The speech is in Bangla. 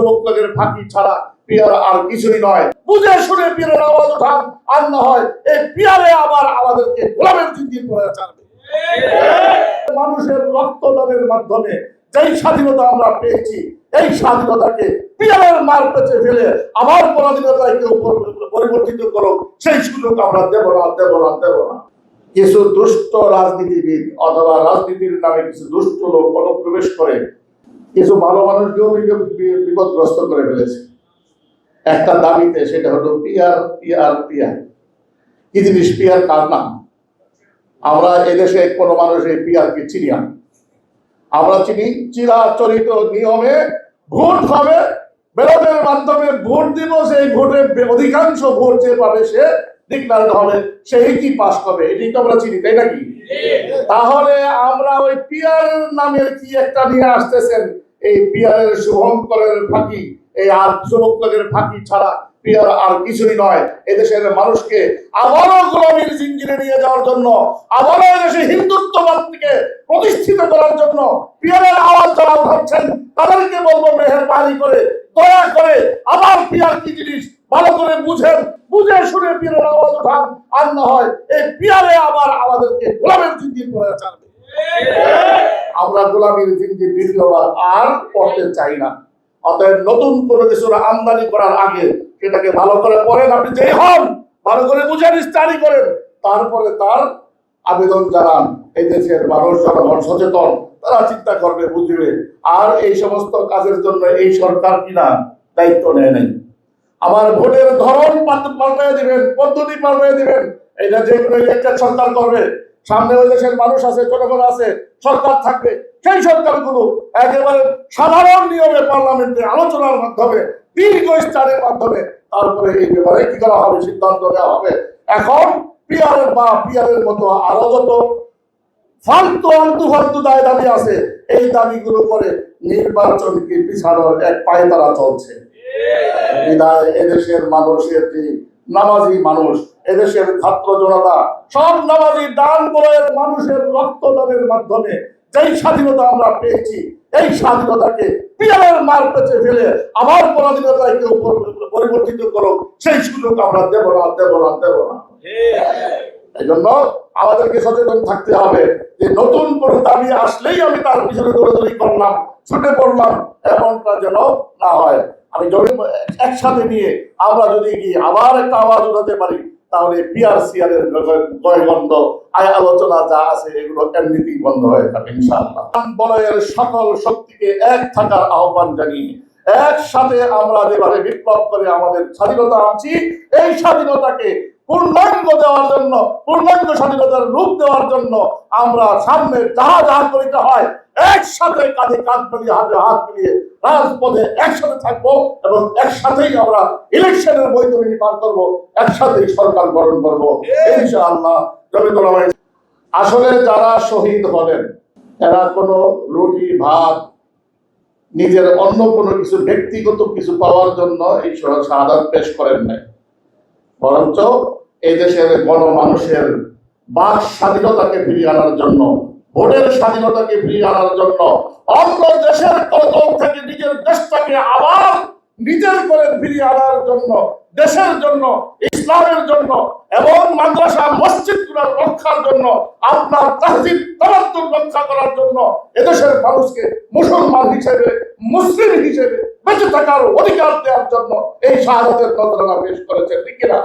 যুবকদের ফাঁকি ছাড়া পিয়ার আর কিছুই নয়। বুঝে শুনে পিয়ারের আওয়াজ ওঠান, আর না হয় এই পিয়ারে আবার আমাদেরকে গোলামের জিঞ্জির করে ছাড়বে। মানুষের রক্তদানের মাধ্যমে যেই স্বাধীনতা আমরা পেয়েছি, এই স্বাধীনতাকে পিয়ারের মার পেঁচে ফেলে আবার পরাধীনতায় কেউ পরিবর্তিত করো, সেই সুযোগ আমরা দেব না, দেব না, দেব না। কিছু দুষ্ট রাজনীতিবিদ অথবা রাজনীতির নামে কিছু দুষ্ট লোক অনুপ্রবেশ করে কিছু ভালো মানুষকেও বিপদগ্রস্ত করে ফেলেছে একটা দাবিতে, সেটা হলো পিয়ার পিয়ার পিয়ার। কি জিনিস পিয়ার? কার নাম? আমরা এদেশে কোনো মানুষ এই পিয়ারকে চিনি না। আমরা চিনি চিরাচরিত নিয়মে ভোট হবে, ব্যালটের মাধ্যমে ভোট দিব, সেই ভোটের অধিকাংশ ভোট যে পাবে সে ডিক্লারেড হবে, সেই কি পাস হবে, এটাই তো আমরা চিনি, তাই নাকি? তাহলে আমরা ওই পিয়ার নামের কি একটা নিয়ে আসতেছেন, এই পিয়ারের শুভঙ্করের ফাঁকি, এই আর যুবকদের ফাঁকি ছাড়া পিয়ার আর কিছুই নয়। এদেশের মানুষকে আবারও গোলামীর জিঞ্জিরে নিয়ে যাওয়ার জন্য, আবারও এদেশে হিন্দুত্ববাদকে প্রতিষ্ঠিত করার জন্য পিয়ারের আওয়াজ যারা উঠাচ্ছেন তাদেরকে বলবো, মেহেরবানি করে দয়া করে আবার পিয়ার কি জিনিস ভালো করে বুঝেন, বুঝে শুনে পিয়ারের আওয়াজ উঠান, আর না হয় এই পিয়ারে আবার আমাদেরকে গোলামের জিঞ্জির করে ছাড়বে। আমরা গোলামীর জিঞ্জির দ্বিতীয়বার আর পড়তে চাই না। অতএব নতুন কোনো কিছুর আমদানি করার আগে সেটাকে ভালো করে পড়েন। আপনি যেই হন ভালো করে বুঝেন, স্টাডি করেন, তারপরে তার আবেদন জানান। এই দেশের মানুষ জনগণ সচেতন, তারা চিন্তা করবে, বুঝবে। আর এই সমস্ত কাজের জন্য এই সরকার কিনা দায়িত্ব নেয় নাই। আমার ভোটের ধরন পাল্টাই দিবেন, পদ্ধতি পাল্টাই দিবেন, এটা যে কোনো একটা সরকার করবে। সামনে ওই দেশের মানুষ আছে, জনগণ আছে, সরকার থাকবে। সেই সরকারগুলো একেবারে সাধারণ নিয়মে পার্লামেন্টে আলোচনার মাধ্যমে, দীর্ঘ স্টারের মাধ্যমে তারপরে এই ব্যাপারে কি করা হবে, সিদ্ধান্ত নেওয়া হবে। এখন পিয়ারের বা পিয়ারের মতো আরো যত ফালতু দায় দাবি আছে, এই দাবিগুলো করে নির্বাচনকে পিছানোর এক পায়তারা চলছে। বিদায় এদেশের মানুষের যে নামাজি মানুষ, এদেশের ছাত্র জনতা, সব নামাজি দান বলয়ের মানুষের রক্তদানের মাধ্যমে যেই স্বাধীনতা আমরা পেয়েছি, এই স্বাধীনতাকে পিয়ারের মার পেঁচে ফেলে আবার পরাধীনতায় কেউ পরিবর্তিত করো, সেই সুযোগ আমরা দেব না, দেব না, দেব না। এই জন্য আমাদেরকে সচেতন থাকতে হবে যে নতুন কোনো দাবি আসলেই আমি তার পিছনে দৌড়াদৌড়ি করলাম, ছুটে পড়লাম, এমনটা যেন না হয়। আমি একসাথে নিয়ে আমরা যদি গিয়ে আবার একটা আওয়াজ উঠাতে পারি, তাহলে পিআরসিআর এর জয়গন্ধ আলোচনা যা আছে এগুলো এমনিতেই বন্ধ হয়ে যাবে ইনশাআল্লাহ। বলয়ের সকল শক্তিকে এক থাকার আহ্বান জানিয়ে একসাথে আমরা যেভাবে বিপ্লব করে আমাদের স্বাধীনতা আনছি, এই স্বাধীনতাকে পূর্ণাঙ্গ দেওয়ার জন্য, পূর্ণাঙ্গ স্বাধীনতার রূপ দেওয়ার জন্য আমরা সামনে যাহা যাহা করিতে হয় একসাথে কাঁধে কাঁধ মিলিয়ে, হাতে হাত মিলিয়ে রাজপথে একসাথে থাকবো এবং একসাথেই আমরা ইলেকশনের বৈতরণী পার করবো, একসাথেই সরকার গঠন করবো ইনশাআল্লাহ। আসলে যারা শহীদ হলেন এরা কোনো রুটি ভাত, নিজের অন্য কোনো কিছু ব্যক্তিগত কিছু পাওয়ার জন্য এই শাহাদাত পেশ করেন নাই, বরঞ্চ এই দেশের গণমানুষের বাক স্বাধীনতাকে ফিরিয়ে আনার জন্য, ভোটের স্বাধীনতাকে ফিরিয়ে আনার জন্য, অন্য দেশের কলকল থেকে নিজের দেশটাকে আবার নিজের করে ফিরিয়ে আনার জন্য, দেশের জন্য, ইসলামের জন্য এবং মাদ্রাসা মসজিদগুলোর রক্ষার জন্য, আপনার তাহজিব তামাদ্দুন রক্ষা করার জন্য এদেশের মানুষকে মুসলমান হিসেবে, মুসলিম হিসেবে বেঁচে থাকার অধিকার দেওয়ার জন্য এই শাহাদাতের নজরানা পেশ করেছেন, ঠিক কিনা?